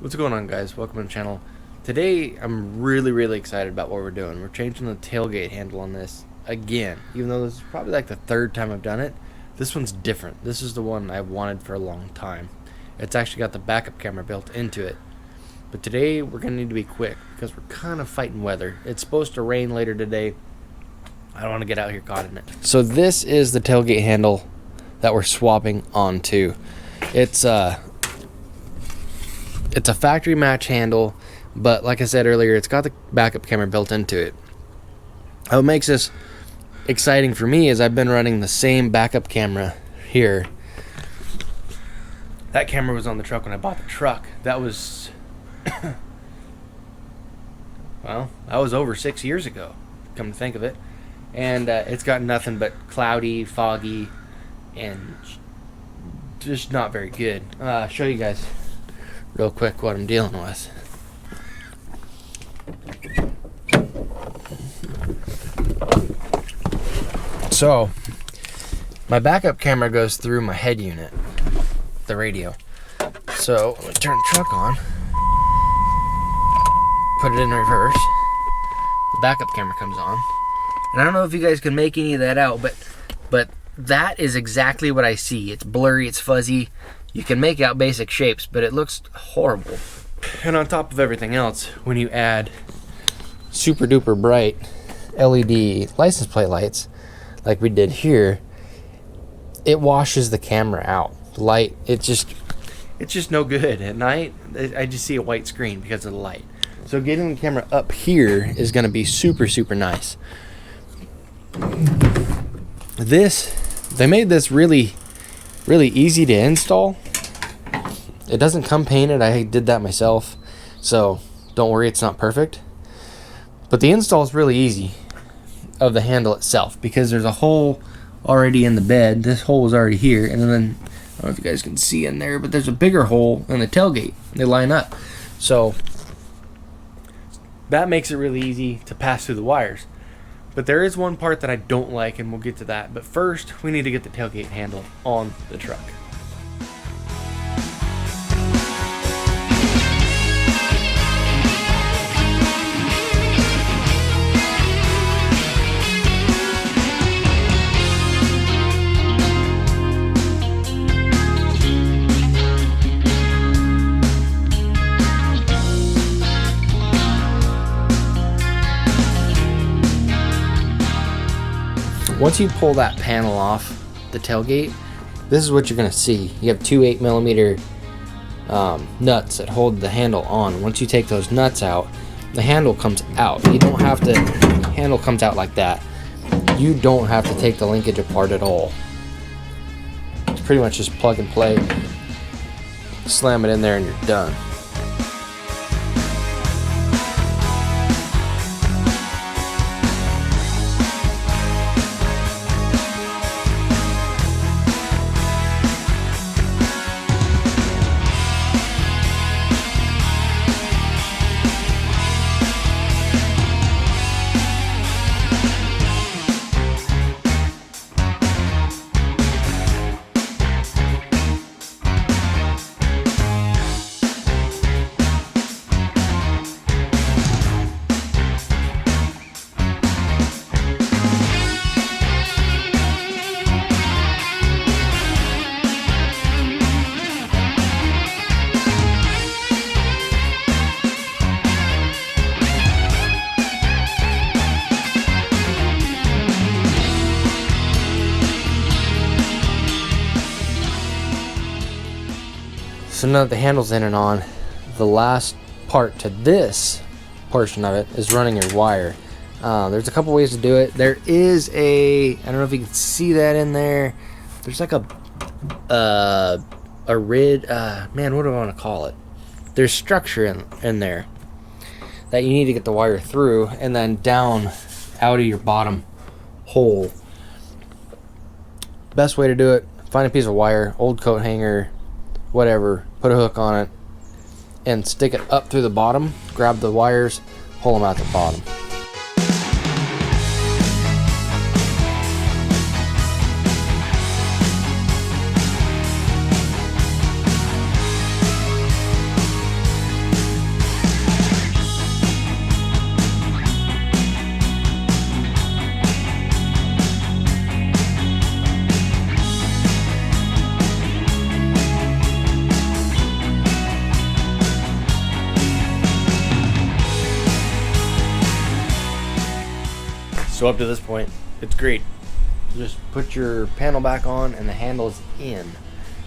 What's going on, guys? Welcome to the channel. Today I'm really excited about what we're doing. We're changing the tailgate handle on this again, even though this is probably like the third time I've done it. This one's different. This is the one I've wanted for a long time. It's actually got the backup camera built into it. But today we're gonna need to be quick because we're kind of fighting weather. It's supposed to rain later today. I don't want to get out here caught in it. So this is the tailgate handle that we're swapping onto. It's a factory match handle, but like I said earlier, it's got the backup camera built into it. What makes this exciting for me is I've been running the same backup camera here. That camera was on the truck when I bought the truck. That was well, that was over 6 years ago, come to think of it. And it's got nothing but cloudy, foggy, and just not very good. I'll show you guys real quick what I'm dealing with. So my backup camera goes through my head unit, the radio. So I'm gonna turn the truck on, put it in reverse, the backup camera comes on, and I don't know if you guys can make any of that out, but that is exactly what I see. It's blurry, it's fuzzy. You can make out basic shapes, but it looks horrible. And on top of everything else, when you add super duper bright LED license plate lights, like we did here, it washes the camera out. Light, it's just no good at night. I just see a white screen because of the light. So getting the camera up here is gonna be super nice. They made this really easy to install. It doesn't come painted. I did that myself, so don't worry, it's not perfect. But the install is really easy of the handle itself because there's a hole already in the bed. This hole was already here, and then I don't know if you guys can see in there, but there's a bigger hole in the tailgate. They line up, so that makes it really easy to pass through the wires. But there is one part that I don't like, and we'll get to that. But first, we need to get the tailgate handle on the truck. Once you pull that panel off the tailgate, this is what you're gonna see. You have two 8mm nuts that hold the handle on. Once you take those nuts out, the handle comes out. You don't have to, handle comes out like that. You don't have to take the linkage apart at all. It's pretty much just plug and play, slam it in there, and you're done. So now that the handle's in and on, the last part to this portion of it is running your wire. There's a couple ways to do it. There is I don't know if you can see that in there. There's like a rid, man, what do I want to call it? There's structure in there that you need to get the wire through and then down out of your bottom hole. Best way to do it, find a piece of wire, old coat hanger, whatever, put a hook on it and stick it up through the bottom, grab the wires, pull them out the bottom. So up to this point, it's great. Just put your panel back on and the handle is in.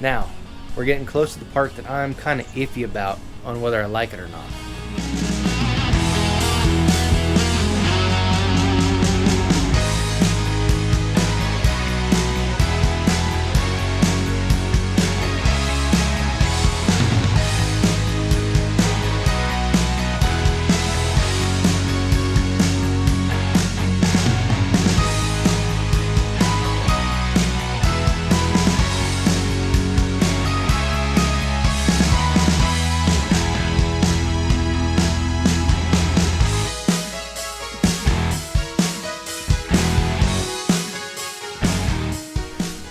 Now, we're getting close to the part that I'm kind of iffy about on whether I like it or not.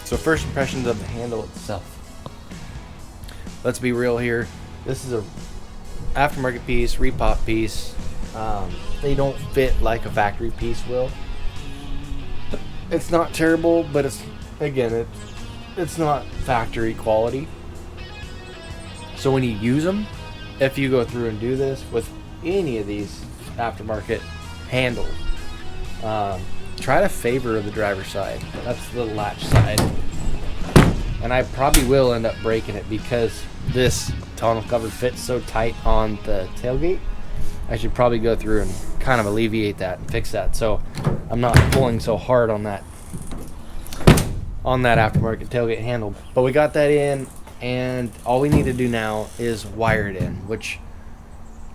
So first impressions of the handle itself. Let's be real here. This is a aftermarket piece, repop piece. They don't fit like a factory piece will. It's not terrible, but it's not factory quality. So when you use them, if you go through and do this with any of these aftermarket handles, try to favor the driver's side. That's the latch side. And I probably will end up breaking it because this tonneau cover fits so tight on the tailgate. I should probably go through and kind of alleviate that and fix that, so I'm not pulling so hard on that aftermarket tailgate handle. But we got that in, and all we need to do now is wire it in, which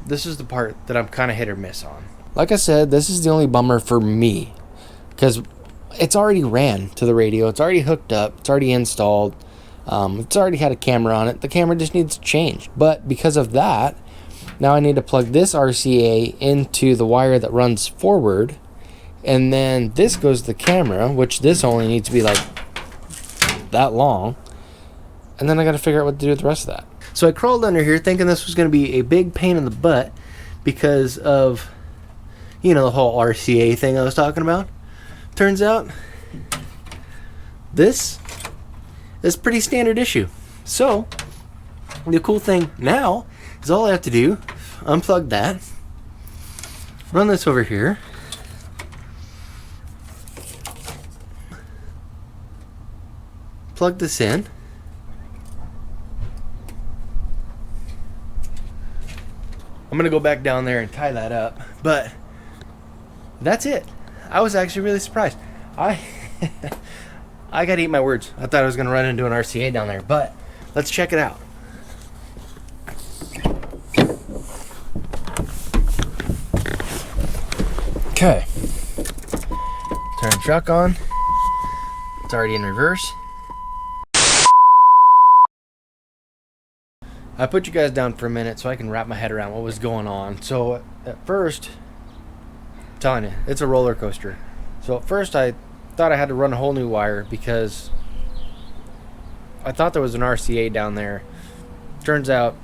this is the part that I'm kind of hit or miss on. Like I said, this is the only bummer for me, because it's already ran to the radio, it's already hooked up, it's already installed, it's already had a camera on it. The camera just needs to change. But because of that, now I need to plug this RCA into the wire that runs forward, and then this goes to the camera, which this only needs to be like that long, and then I got to figure out what to do with the rest of that. So I crawled under here thinking this was going to be a big pain in the butt because of, you know, the whole RCA thing I was talking about. Turns out this is pretty standard issue. So the cool thing now is all I have to do, unplug that, run this over here, plug this in, I'm gonna go back down there and tie that up, but that's it. I was actually really surprised. I gotta eat my words. I thought I was gonna run into an RCA down there, but let's check it out. Okay. Turn the truck on. It's already in reverse. I put you guys down for a minute so I can wrap my head around what was going on. So at first, I'm telling you, it's a roller coaster. So at first I thought I had to run a whole new wire because I thought there was an RCA down there. Turns out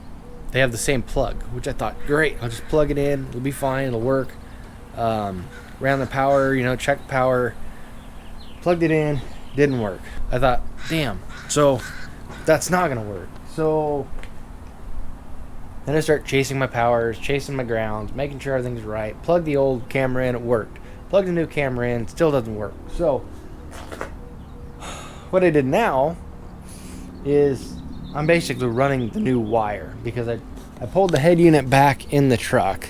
they have the same plug, which I thought, great, I'll just plug it in, it'll be fine, it'll work. Ran the power, you know, checked power, plugged it in, didn't work. I thought, damn, so that's not gonna work. So then I start chasing my powers, chasing my grounds, making sure everything's right. Plug the old camera in, it worked. Plug the new camera in, still doesn't work. So what I did now is I'm basically running the new wire because I pulled the head unit back in the truck.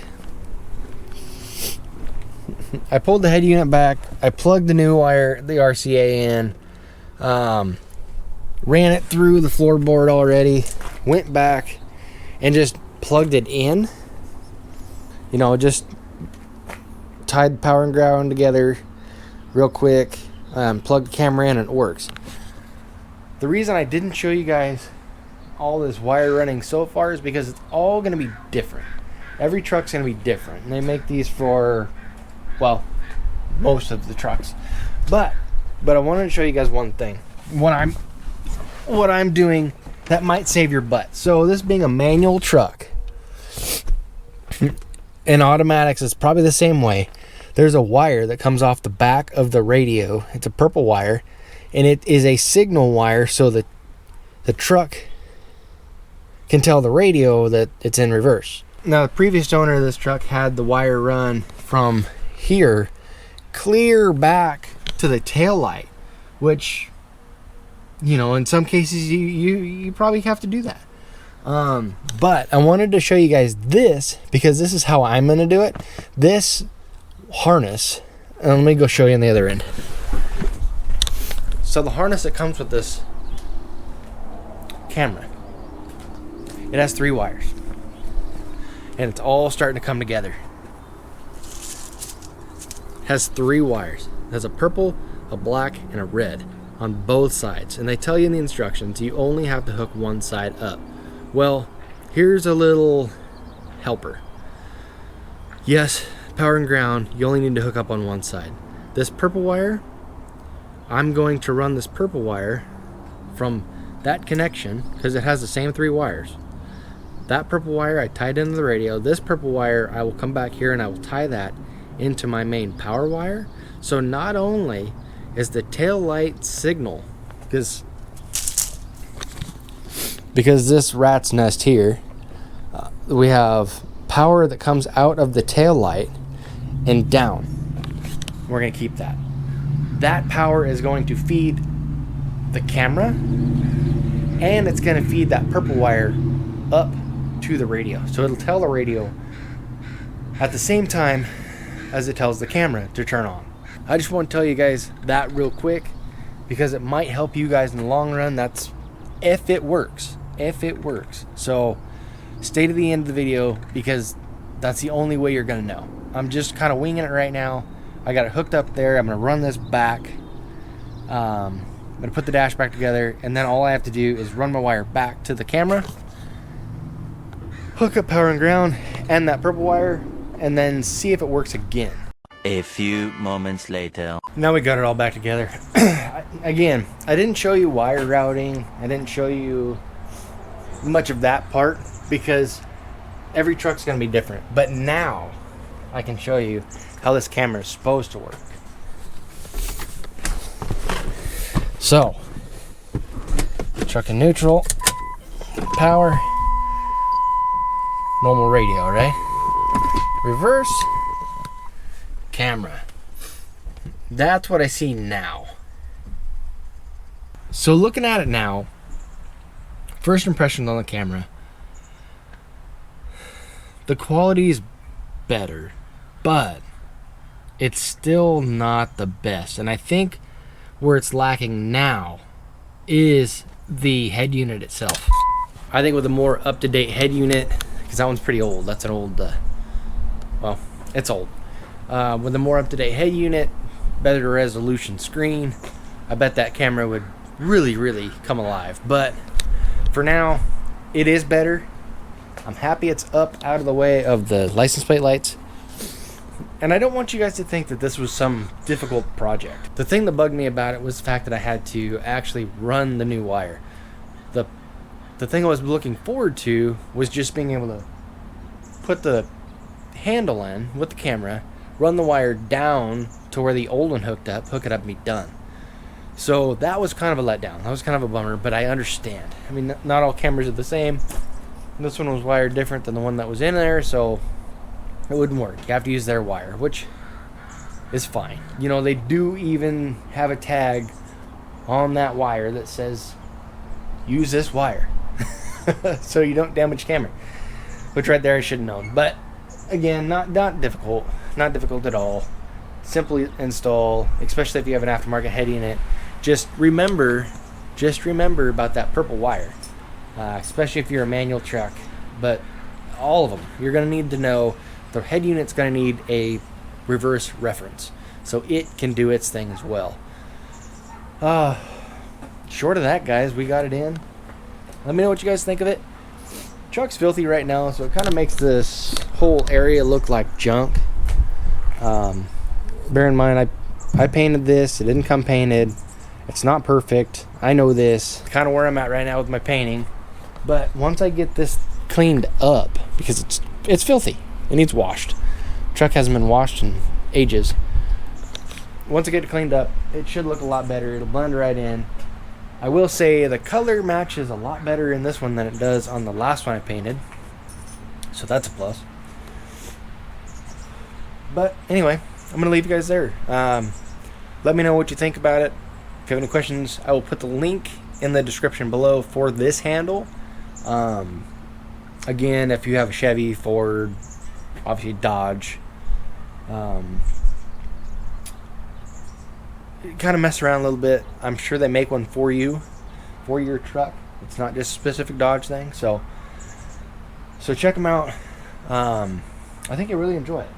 I pulled the head unit back, I plugged the new wire, the RCA in, ran it through the floorboard already, went back and just plugged it in. You know, just tied the power and ground together real quick, plugged the camera in, and it works. The reason I didn't show you guys all this wire running so far is because it's all going to be different. Every truck's going to be different, and they make these for, well, most of the trucks. But I wanted to show you guys one thing. What I'm doing that might save your butt. So this being a manual truck, in automatics it's probably the same way. There's a wire that comes off the back of the radio. It's a purple wire, and it is a signal wire so that the truck can tell the radio that it's in reverse. Now the previous owner of this truck had the wire run from here clear back to the tail light, which, you know, in some cases you probably have to do that. But I wanted to show you guys this because this is how I'm going to do it. This harness, and let me go show you on the other end. So the harness that comes with this camera, it has 3 wires, and it's all starting to come together. It has 3 wires. It has a purple, a black, and a red on both sides, and they tell you in the instructions you only have to hook one side up. Well, here's a little helper. Yes, power and ground, you only need to hook up on one side. This purple wire, I'm going to run this purple wire from that connection, because it has the same 3 wires. That purple wire I tied into the radio. This purple wire, I will come back here and I will tie that into my main power wire. So not only is the tail light signal, because this rat's nest here, we have power that comes out of the tail light and down. We're going to keep that. That power is going to feed the camera, and it's going to feed that purple wire up to the radio. So it'll tell the radio at the same time as it tells the camera to turn on. I just want to tell you guys that real quick because it might help you guys in the long run. That's if it works. If it works. So stay to the end of the video because that's the only way you're going to know. I'm just kind of winging it right now. I got it hooked up there. I'm going to run this back. I'm going to put the dash back together, and then all I have to do is run my wire back to the camera, hook up power and ground and that purple wire, and then see if it works again. A few moments later. Now we got it all back together. Again, I didn't show you wire routing. I didn't show you much of that part because every truck's going to be different. But now I can show you how this camera is supposed to work. So, truck in neutral, power, normal radio, right? Reverse, camera. That's what I see now. So looking at it now, first impressions on the camera, the quality is better, but it's still not the best. And I think where it's lacking now is the head unit itself. I think with a more up-to-date head unit, because that one's pretty old. That's an old, well, it's old. With a more up-to-date head unit, better resolution screen, I bet that camera would really come alive. But for now, it is better. I'm happy it's up out of the way of the license plate lights. And I don't want you guys to think that this was some difficult project. The thing that bugged me about it was the fact that I had to actually run the new wire. The thing I was looking forward to was just being able to put the handle in with the camera, run the wire down to where the old one hooked up, hook it up and be done. So that was kind of a letdown. That was kind of a bummer, but I understand. I mean, not all cameras are the same. This one was wired different than the one that was in there, so it wouldn't work. You have to use their wire, which is fine. You know, they do even have a tag on that wire that says, use this wire. So you don't damage camera. Which right there I should have known. But again, not difficult. Not difficult at all. Simply install, especially if you have an aftermarket head unit. Just remember about that purple wire. Especially if you're a manual truck. But all of them, you're going to need to know the head unit's going to need a reverse reference so it can do its thing as well. Short of that, guys, we got it in. Let me know what you guys think of it. Truck's filthy right now, so it kind of makes this whole area look like junk. Bear in mind, I painted this. It didn't come painted. It's not perfect. I know this. Kind of where I'm at right now with my painting. But once I get this cleaned up, because it's filthy, it needs washed. Truck hasn't been washed in ages. Once I get it cleaned up, it should look a lot better. It'll blend right in. I will say the color matches a lot better in this one than it does on the last one I painted. So that's a plus. But anyway, I'm gonna leave you guys there. Let me know what you think about it. If you have any questions, I will put the link in the description below for this handle. Again, if you have a Chevy, Ford, obviously Dodge, kind of mess around a little bit. I'm sure they make one for you, for your truck. It's not just a specific Dodge thing. So check them out. I think you'll really enjoy it.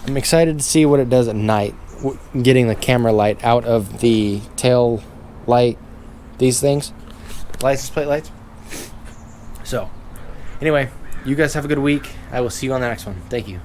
I'm excited to see what it does at night, getting the camera light out of the tail light, these things, license plate lights. So anyway, you guys have a good week. I will see you on the next one. Thank you.